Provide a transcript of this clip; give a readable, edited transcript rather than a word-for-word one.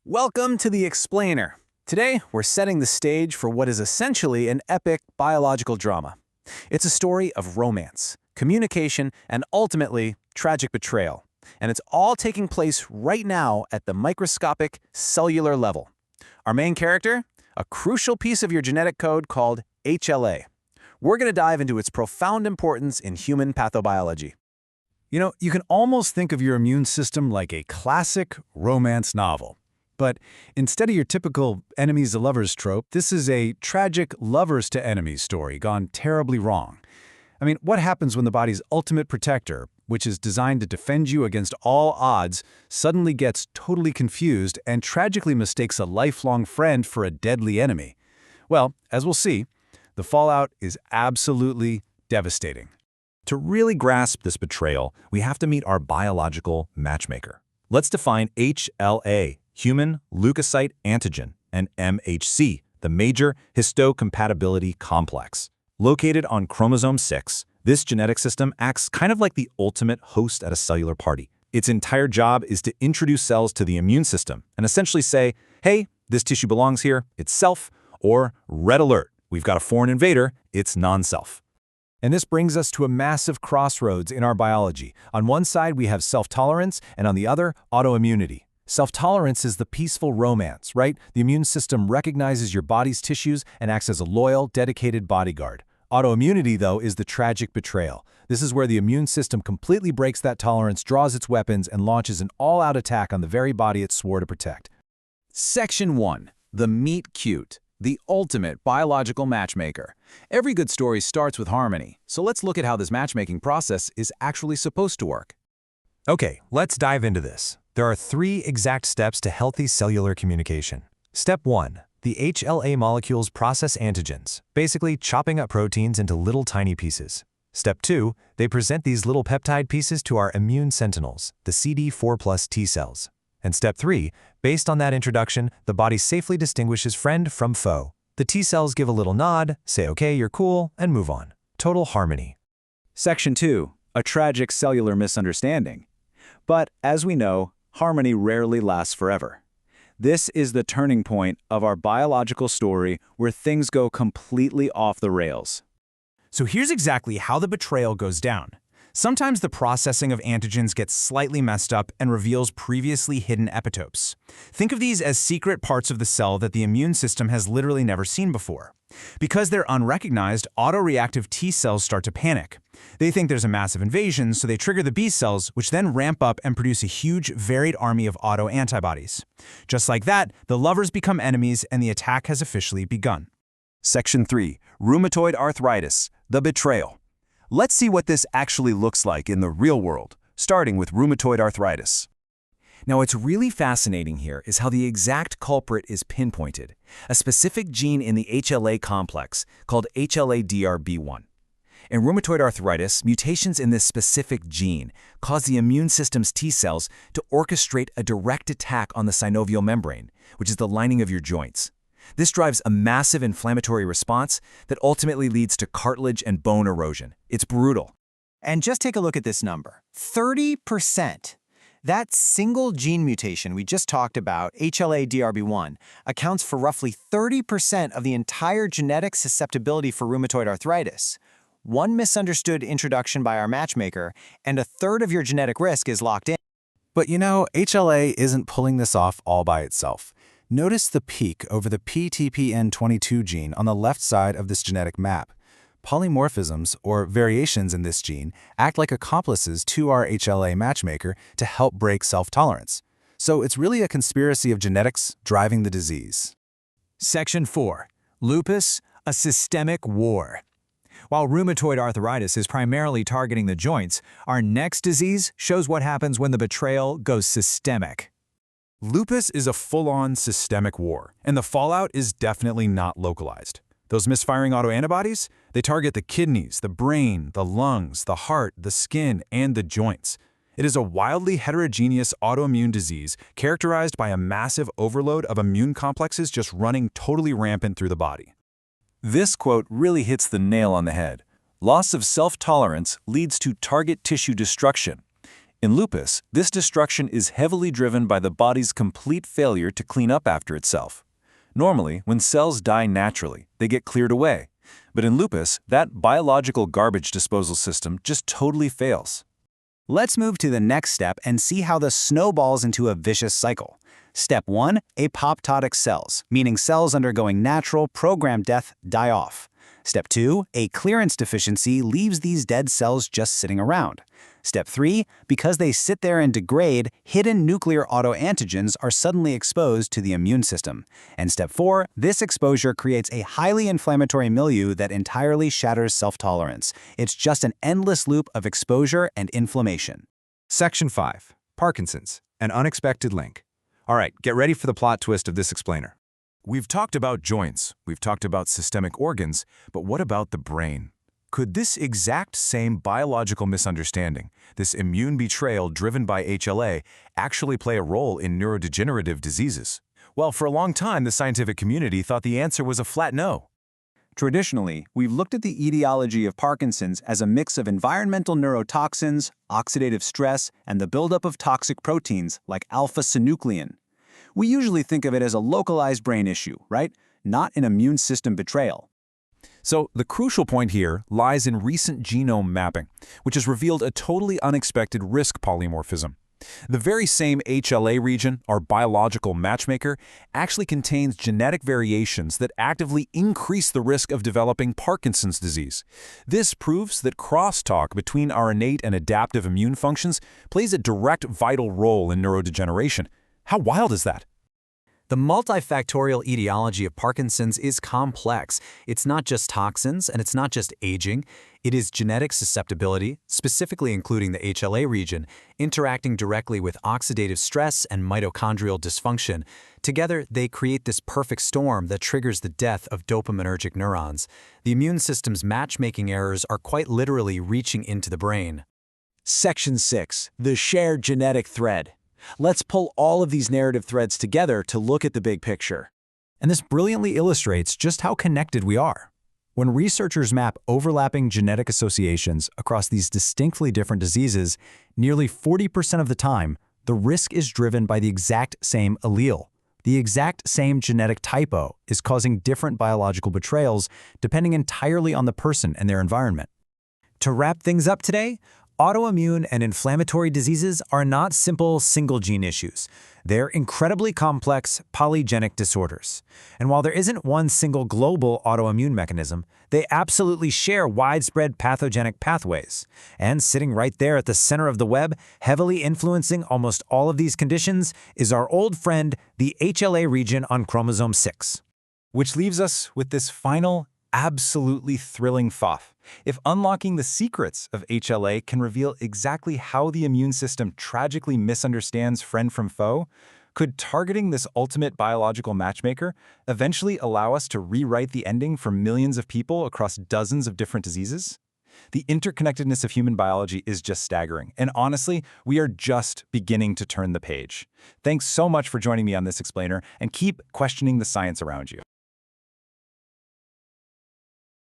Welcome to The Explainer. Today, we're setting the stage for what is essentially an epic biological drama. It's a story of romance, communication, and ultimately, tragic betrayal. And it's all taking place right now at the microscopic cellular level. Our main character? A crucial piece of your genetic code called HLA. We're going to dive into its profound importance in human pathobiology. You can almost think of your immune system like a classic romance novel. But instead of your typical enemies to lovers trope, this is a tragic lovers to enemies story gone terribly wrong. What happens when the body's ultimate protector, which is designed to defend you against all odds, suddenly gets totally confused and tragically mistakes a lifelong friend for a deadly enemy? Well, as we'll see, the fallout is absolutely devastating. To really grasp this betrayal, we have to meet our biological matchmaker. Let's define HLA, human leukocyte antigen, and MHC, the major histocompatibility complex. Located on chromosome 6, this genetic system acts kind of like the ultimate host at a cellular party. Its entire job is to introduce cells to the immune system and essentially say, hey, this tissue belongs here, it's self, or red alert, we've got a foreign invader, it's non-self. And this brings us to a massive crossroads in our biology. On one side, we have self-tolerance, and on the other, autoimmunity. Self-tolerance is the peaceful romance, right? The immune system recognizes your body's tissues and acts as a loyal, dedicated bodyguard. Autoimmunity, though, is the tragic betrayal. This is where the immune system completely breaks that tolerance, draws its weapons, and launches an all-out attack on the very body it swore to protect. Section 1. The Meet Cute, the ultimate biological matchmaker. Every good story starts with harmony, so let's look at how this matchmaking process is actually supposed to work. Okay, let's dive into this. There are 3 exact steps to healthy cellular communication. Step 1. The HLA molecules process antigens, basically chopping up proteins into little tiny pieces. Step 2. They present these little peptide pieces to our immune sentinels, the CD4+ T cells. And step 3. Based on that introduction, the body safely distinguishes friend from foe. The T cells give a little nod, say okay, you're cool, and move on. Total harmony. Section 2. A tragic cellular misunderstanding. But, as we know, harmony rarely lasts forever. This is the turning point of our biological story where things go completely off the rails. So here's exactly how the betrayal goes down. Sometimes the processing of antigens gets slightly messed up and reveals previously hidden epitopes. Think of these as secret parts of the cell that the immune system has literally never seen before. Because they're unrecognized, autoreactive T cells start to panic. They think there's a massive invasion, so they trigger the B cells, which then ramp up and produce a huge, varied army of autoantibodies. Just like that, the lovers become enemies and the attack has officially begun. Section 3. Rheumatoid arthritis, the betrayal. Let's see what this actually looks like in the real world, starting with rheumatoid arthritis. Now, what's really fascinating here is how the exact culprit is pinpointed, a specific gene in the HLA complex called HLA-DRB1. In rheumatoid arthritis, mutations in this specific gene cause the immune system's T cells to orchestrate a direct attack on the synovial membrane, which is the lining of your joints. This drives a massive inflammatory response that ultimately leads to cartilage and bone erosion. It's brutal. And just take a look at this number, 30%. That single gene mutation we just talked about, HLA-DRB1, accounts for roughly 30% of the entire genetic susceptibility for rheumatoid arthritis. One misunderstood introduction by our matchmaker, and a third of your genetic risk is locked in. But HLA isn't pulling this off all by itself. Notice the peak over the PTPN22 gene on the left side of this genetic map. Polymorphisms, or variations in this gene, act like accomplices to our HLA matchmaker to help break self-tolerance. So it's really a conspiracy of genetics driving the disease. Section 4. Lupus, a systemic war. While rheumatoid arthritis is primarily targeting the joints, our next disease shows what happens when the betrayal goes systemic. Lupus is a full-on systemic war, and the fallout is definitely not localized. Those misfiring autoantibodies, they target the kidneys, the brain, the lungs, the heart, the skin, and the joints. It is a wildly heterogeneous autoimmune disease characterized by a massive overload of immune complexes just running totally rampant through the body. This quote really hits the nail on the head. Loss of self-tolerance leads to target tissue destruction. In lupus, this destruction is heavily driven by the body's complete failure to clean up after itself. Normally, when cells die naturally, they get cleared away. But in lupus, that biological garbage disposal system just totally fails. Let's move to the next step and see how this snowballs into a vicious cycle. Step 1, apoptotic cells, meaning cells undergoing natural, programmed death die off. Step 2, a clearance deficiency leaves these dead cells just sitting around. Step 3, because they sit there and degrade, hidden nuclear autoantigens are suddenly exposed to the immune system. And Step 4, this exposure creates a highly inflammatory milieu that entirely shatters self-tolerance. It's just an endless loop of exposure and inflammation. Section 5. Parkinson's, an unexpected link. All right, get ready for the plot twist of this explainer. We've talked about joints, we've talked about systemic organs, but what about the brain? Could this exact same biological misunderstanding, this immune betrayal driven by HLA, actually play a role in neurodegenerative diseases? Well, for a long time, the scientific community thought the answer was a flat no. Traditionally, we've looked at the etiology of Parkinson's as a mix of environmental neurotoxins, oxidative stress, and the buildup of toxic proteins like alpha-synuclein. We usually think of it as a localized brain issue, right? Not an immune system betrayal. So the crucial point here lies in recent genome mapping, which has revealed a totally unexpected risk polymorphism. The very same HLA region, our biological matchmaker, actually contains genetic variations that actively increase the risk of developing Parkinson's disease. This proves that crosstalk between our innate and adaptive immune functions plays a direct vital role in neurodegeneration. How wild is that? The multifactorial etiology of Parkinson's is complex. It's not just toxins, and it's not just aging. It is genetic susceptibility, specifically including the HLA region, interacting directly with oxidative stress and mitochondrial dysfunction. Together, they create this perfect storm that triggers the death of dopaminergic neurons. The immune system's matchmaking errors are quite literally reaching into the brain. Section 6, the shared genetic thread. Let's pull all of these narrative threads together to look at the big picture. And this brilliantly illustrates just how connected we are. When researchers map overlapping genetic associations across these distinctly different diseases, nearly 40% of the time, the risk is driven by the exact same allele. The exact same genetic typo is causing different biological betrayals depending entirely on the person and their environment. To wrap things up today, autoimmune and inflammatory diseases are not simple single-gene issues. They're incredibly complex polygenic disorders. And while there isn't one single global autoimmune mechanism, they absolutely share widespread pathogenic pathways. And sitting right there at the center of the web, heavily influencing almost all of these conditions, is our old friend, the HLA region on chromosome 6. Which leaves us with this final, absolutely thrilling thought. If unlocking the secrets of HLA can reveal exactly how the immune system tragically misunderstands friend from foe, could targeting this ultimate biological matchmaker eventually allow us to rewrite the ending for millions of people across dozens of different diseases? The interconnectedness of human biology is just staggering, and honestly, we are just beginning to turn the page. Thanks so much for joining me on this explainer, and keep questioning the science around you.